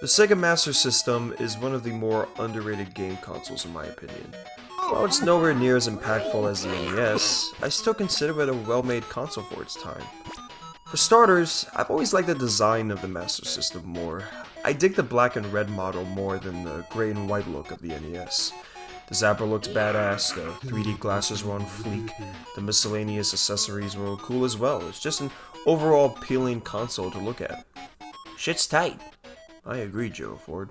The Sega Master System is one of the more underrated game consoles in my opinion. While it's nowhere near as impactful as the NES, I still consider it a well-made console for its time. For starters, I've always liked the design of the Master System more. I dig the black and red model more than the gray and white look of the NES. The zapper looked badass, the 3D glasses were on fleek, the miscellaneous accessories were cool as well. It's just an overall appealing console to look at. Shit's tight. I agree, Joe Ford.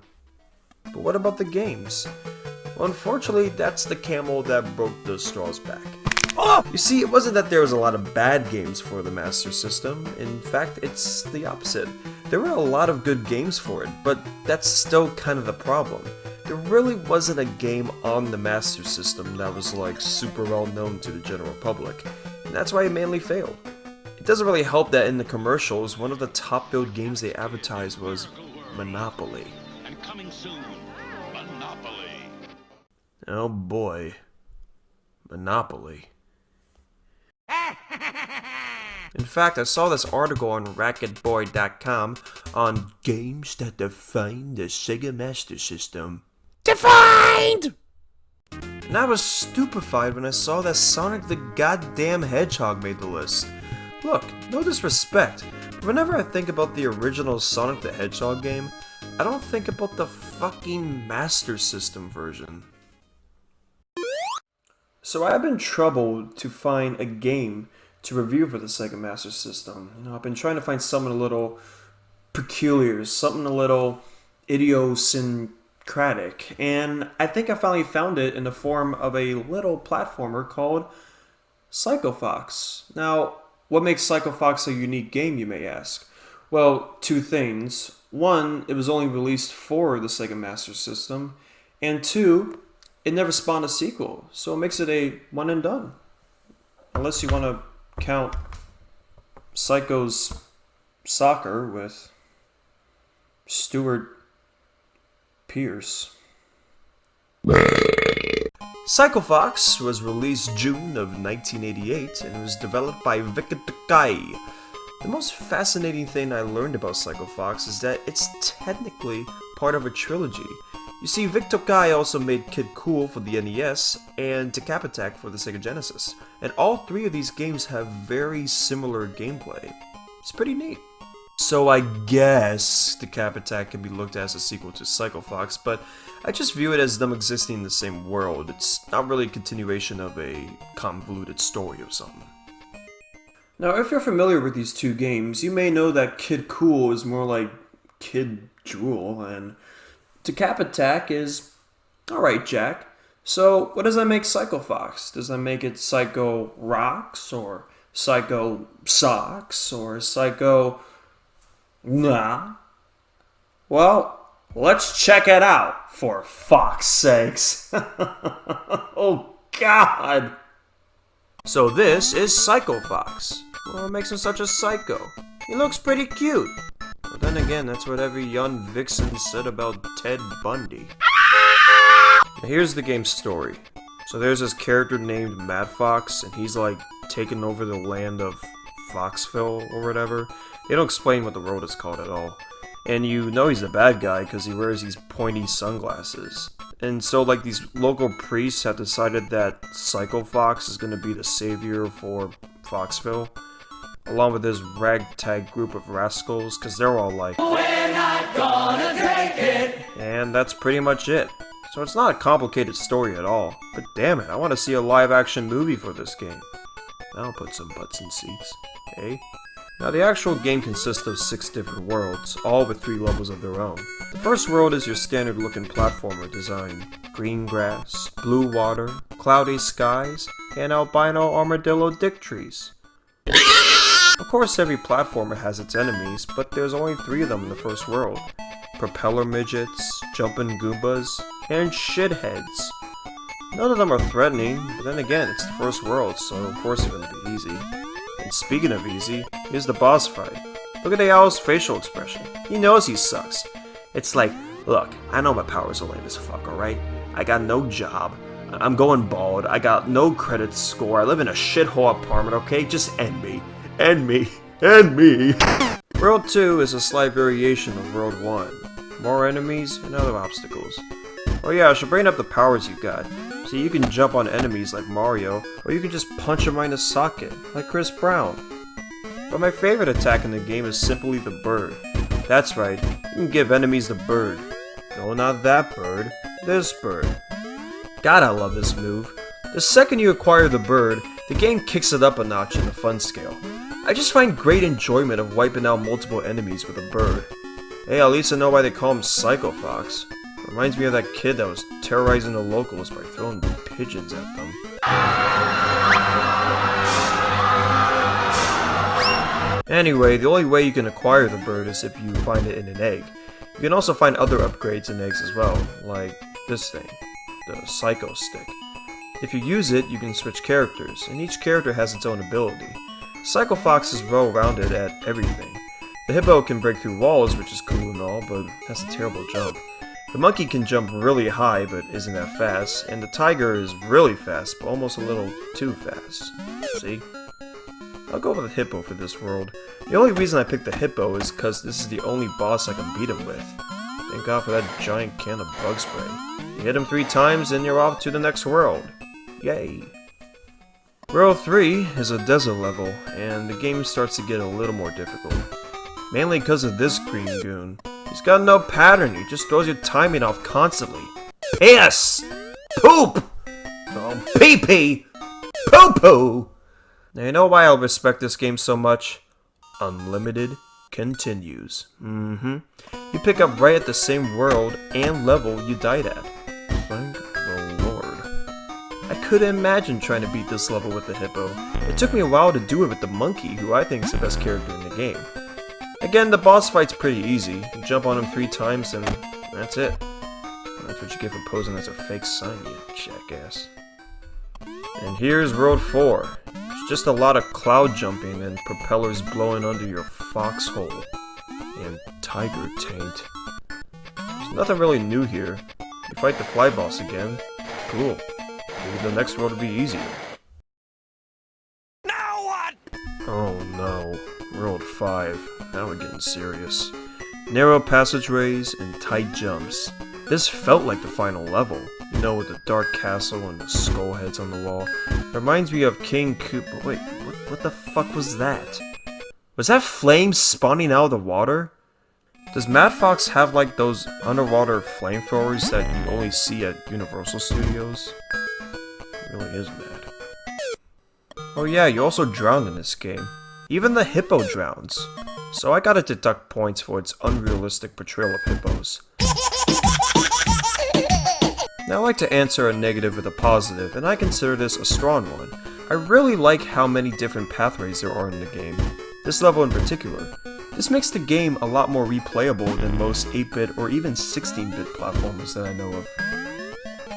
But what about the games? Well, unfortunately, that's the camel that broke the straw's back. Oh! You see, it wasn't that there was a lot of bad games for the Master System. In fact, it's the opposite. There were a lot of good games for it, but that's still kind of the problem. There really wasn't a game on the Master System that was like super well known to the general public, and that's why it mainly failed. It doesn't really help that in the commercials, one of the top billed games they advertised was Monopoly. And coming soon, Monopoly. Oh boy. Monopoly. In fact, I saw this article on RacketBoy.com on games that define the Sega Master System. Defined! And I was stupefied when I saw that Sonic the Goddamn Hedgehog made the list. Look, no disrespect, but whenever I think about the original Sonic the Hedgehog game, I don't think about the fucking Master System version. So I've been troubled to find a game to review for the Sega Master System. I've been trying to find something a little peculiar, something a little idiosyncratic, and I think I finally found it in the form of a little platformer called Psycho Fox. Now, what makes Psycho Fox a unique game, you may ask? Well, two things. One, it was only released for the Sega Master System, and two, it never spawned a sequel, so it makes it a one and done. Unless you want to count Psycho's Soccer with Stuart Pierce. Psycho Fox was released June of 1988 and it was developed by Victor Takai. The most fascinating thing I learned about Psycho Fox is that it's technically part of a trilogy. You see, Victor Takai also made Kid Cool for the NES and Decap Attack for the Sega Genesis, and all three of these games have very similar gameplay. It's pretty neat. So I guess Decap Attack can be looked at as a sequel to Psycho Fox, but I just view it as them existing in the same world. It's not really a continuation of a convoluted story or something. Now, if you're familiar with these two games, you may know that Kid Cool is more like Kid Drool, and Decap Attack is alright, Jack. So, what does that make Psycho Fox? Does that make it Psycho Rocks, or Psycho Socks, or Psycho... Nah? Well, let's check it out, for fuck's sakes. Oh, God! So this is Psycho Fox. What makes him such a psycho? He looks pretty cute. But then again, that's what every young vixen said about Ted Bundy. Now here's the game's story. So there's this character named Mad Fox, and he's like taking over the land of Foxville or whatever. They don't explain what the road is called at all. And you know he's a bad guy because he wears these pointy sunglasses. And so like these local priests have decided that Psycho Fox is going to be the savior for Foxville, along with this ragtag group of rascals, because they're all like, "We're not gonna take it!" And that's pretty much it. So it's not a complicated story at all. But damn it, I want to see a live-action movie for this game. That'll put some butts in seats, eh? Now the actual game consists of 6 different worlds, all with 3 levels of their own. The first world is your standard looking platformer design. Green grass, blue water, cloudy skies, and albino armadillo dick trees. Of course every platformer has its enemies, but there's only 3 of them in the first world. Propeller midgets, jumping goombas, and shitheads. None of them are threatening, but then again, it's the first world, so of course it's gonna be easy. And speaking of easy, here's the boss fight. Look at the owl's facial expression. He knows he sucks. It's like, look, I know my powers are lame as fuck, alright? I got no job. I'm going bald. I got no credit score. I live in a shithole apartment, okay? Just end me. End me. End me. World 2 is a slight variation of World 1. more enemies, and other obstacles. Oh yeah, I should bring up the powers you got. See, you can jump on enemies like Mario, or you can just punch them right in the socket, like Chris Brown. But my favorite attack in the game is simply the bird. That's right, you can give enemies the bird. No, not that bird, this bird. God, I love this move. The second you acquire the bird, the game kicks it up a notch in the fun scale. I just find great enjoyment of wiping out multiple enemies with a bird. Hey, at least I know why they call him Psycho Fox. Reminds me of that kid that was terrorizing the locals by throwing pigeons at them. Anyway, the only way you can acquire the bird is if you find it in an egg. You can also find other upgrades in eggs as well, like this thing, the Psycho Stick. If you use it, you can switch characters, and each character has its own ability. Psycho Fox is well-rounded at everything. The hippo can break through walls, which is cool and all, but has a terrible jump. The monkey can jump really high, but isn't that fast, and the tiger is really fast, but almost a little too fast. See? I'll go with the hippo for this world. The only reason I picked the hippo is because this is the only boss I can beat him with. Thank God for that giant can of bug spray. You hit him 3 times and you're off to the next world. Yay! World 3 is a desert level, and the game starts to get a little more difficult. Mainly because of this green goon. He's got no pattern, he just throws your timing off constantly. Piss! Poop! Oh, pee-pee! Poo-poo! Now you know why I respect this game so much? Unlimited continues. You pick up right at the same world and level you died at. Thank the Lord. I couldn't imagine trying to beat this level with the hippo. It took me a while to do it with the monkey, who I think is the best character in the game. Again, the boss fight's pretty easy. You jump on him 3 times and that's it. That's what you get for posing as a fake sign, you jackass. And here's World 4. It's just a lot of cloud jumping and propellers blowing under your foxhole. And tiger taint. There's nothing really new here. You fight the fly boss again. Cool. Maybe the next world will be easier. Now what? Oh no. World 5. Now we're getting serious. Narrow passageways and tight jumps. This felt like the final level. You know, with the dark castle and the skull heads on the wall. It reminds me of King Koopa. Wait, what the fuck was that? Was that flames spawning out of the water? Does Mad Fox have like those underwater flamethrowers that you only see at Universal Studios? It really is mad. Oh yeah, you also drown in this game. Even the hippo drowns. So I gotta deduct points for its unrealistic portrayal of hippos. Now I like to answer a negative with a positive, and I consider this a strong one. I really like how many different pathways there are in the game. This level in particular. This makes the game a lot more replayable than most 8-bit or even 16-bit platformers that I know of.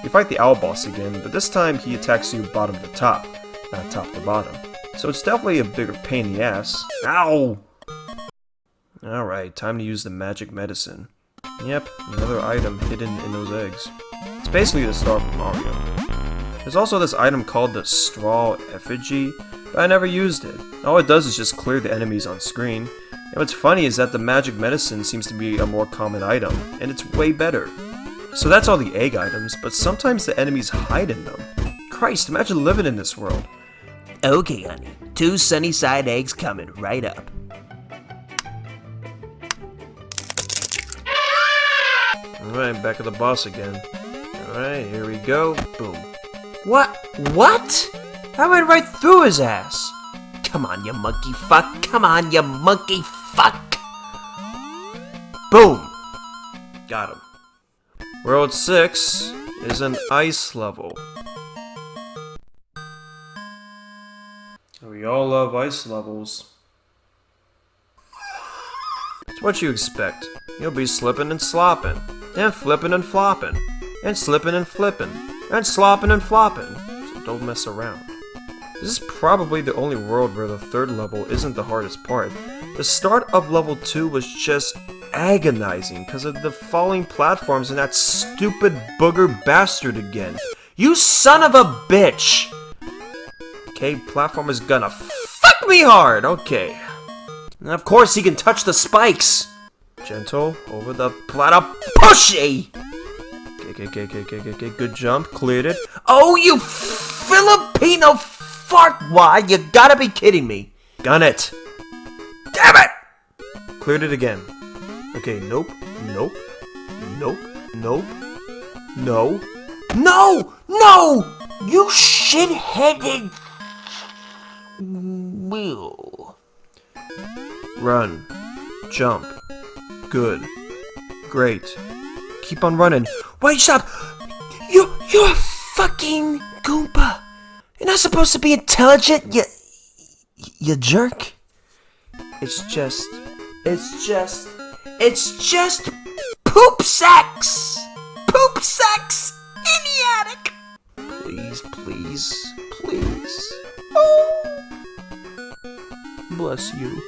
You fight the owl boss again, but this time he attacks you bottom to top, not top to bottom. So it's definitely a bigger pain in the ass. Ow! Alright, time to use the magic medicine. Yep, another item hidden in those eggs. It's basically the star from Mario. There's also this item called the Straw Effigy, but I never used it. All it does is just clear the enemies on screen. And what's funny is that the magic medicine seems to be a more common item, and it's way better. So that's all the egg items, but sometimes the enemies hide in them. Christ, imagine living in this world. Okay, honey. 2 sunny side eggs coming right up. Alright, back at the boss again. Alright, here we go. Boom. What? I went right through his ass. Come on, you monkey fuck. Come on, you monkey fuck. Boom! Got him. World 6 is an ice level. We all love ice levels. It's what you expect. You'll be slipping and slopping, and flipping and flopping, and slipping and flipping, and slopping and flopping, so don't mess around. This is probably the only world where the 3rd level isn't the hardest part. The start of level 2 was just agonizing because of the falling platforms and that stupid booger bastard again. You son of a bitch! Okay, platformer's gonna fuck me hard, okay. And of course he can touch the spikes. Gentle over the platter. Pushy! Okay, good jump. Cleared it. Oh, you Filipino fart! Why? You gotta be kidding me. Gun it! Damn it! Cleared it again. Okay, nope. No! You shit-headed... Will. Run. Jump. Good. Great. Keep on running. Wait, stop! You're a fucking Goomba. You're not supposed to be intelligent, you jerk. It's just poop sex! Poop sex in the attic! Please. Oh. Bless you.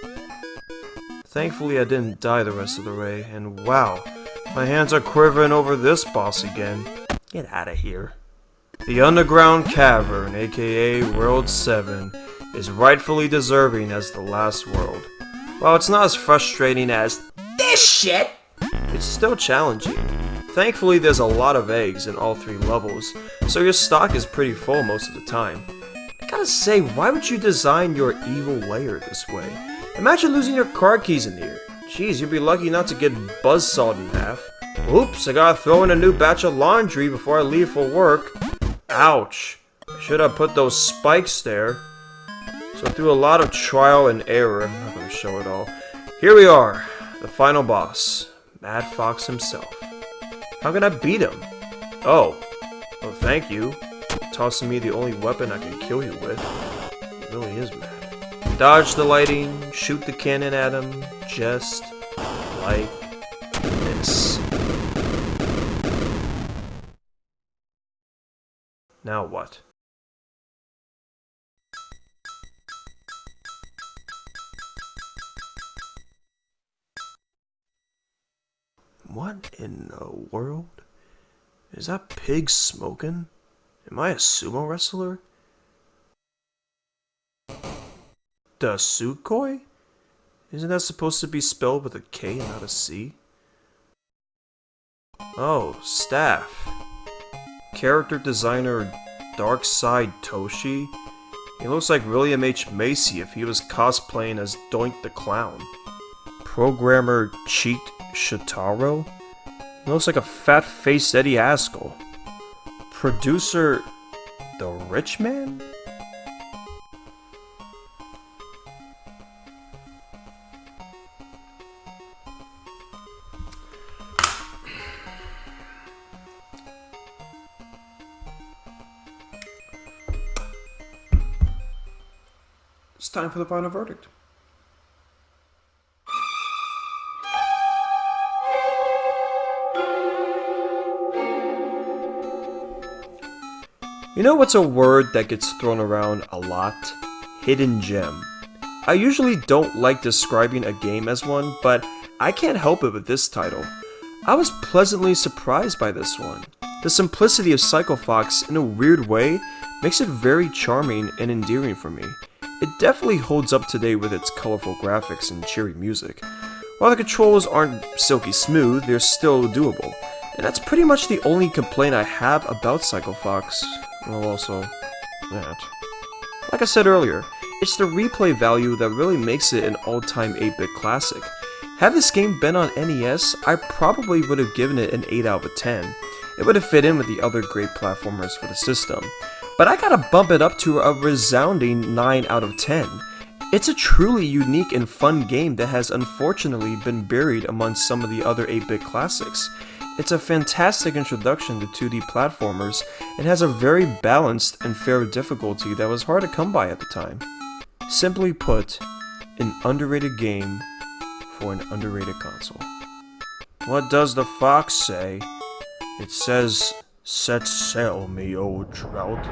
Thankfully I didn't die the rest of the way, and wow, my hands are quivering over this boss again. Get out of here. The underground cavern, aka World 7, is rightfully deserving as the last world. While it's not as frustrating as This shit! it's still challenging. Thankfully there's a lot of eggs in all 3 levels, so your stock is pretty full most of the time. I gotta say, why would you design your evil lair this way? Imagine losing your card keys in here. Jeez, you'd be lucky not to get buzzsawed in half. Oops, I gotta throw in a new batch of laundry before I leave for work. Ouch. I should have put those spikes there. So through a lot of trial and error, I'm not gonna show it all. Here we are, the final boss, Mad Fox himself. How can I beat him? Oh, thank you. Tossing me the only weapon I can kill you with. He really is mad. Dodge the lighting, shoot the cannon at him, just like this. Now what? What in the world? Is that pig smoking? Am I a sumo wrestler? The Sukhoi? Isn't that supposed to be spelled with a K and not a C? Oh, staff. Character designer Dark Side Toshi? He looks like William H. Macy if he was cosplaying as Doink the Clown. Programmer Cheat Shitaro? He looks like a fat-faced Eddie Haskell. Producer The Rich Man? It's time for the final verdict. You know what's a word that gets thrown around a lot? Hidden gem. I usually don't like describing a game as one, but I can't help it with this title. I was pleasantly surprised by this one. The simplicity of Psycho Fox, in a weird way, makes it very charming and endearing for me. It definitely holds up today with its colorful graphics and cheery music. While the controls aren't silky smooth, they're still doable. And that's pretty much the only complaint I have about Psycho Fox. Well, also, that. Like I said earlier, it's the replay value that really makes it an all-time 8-bit classic. Had this game been on NES, I probably would have given it an 8 out of 10. It would have fit in with the other great platformers for the system. But I gotta bump it up to a resounding 9 out of 10. It's a truly unique and fun game that has unfortunately been buried among some of the other 8-bit classics. It's a fantastic introduction to 2D platformers and has a very balanced and fair difficulty that was hard to come by at the time. Simply put, an underrated game for an underrated console. What does the fox say? It says, "Set sail, me old trout."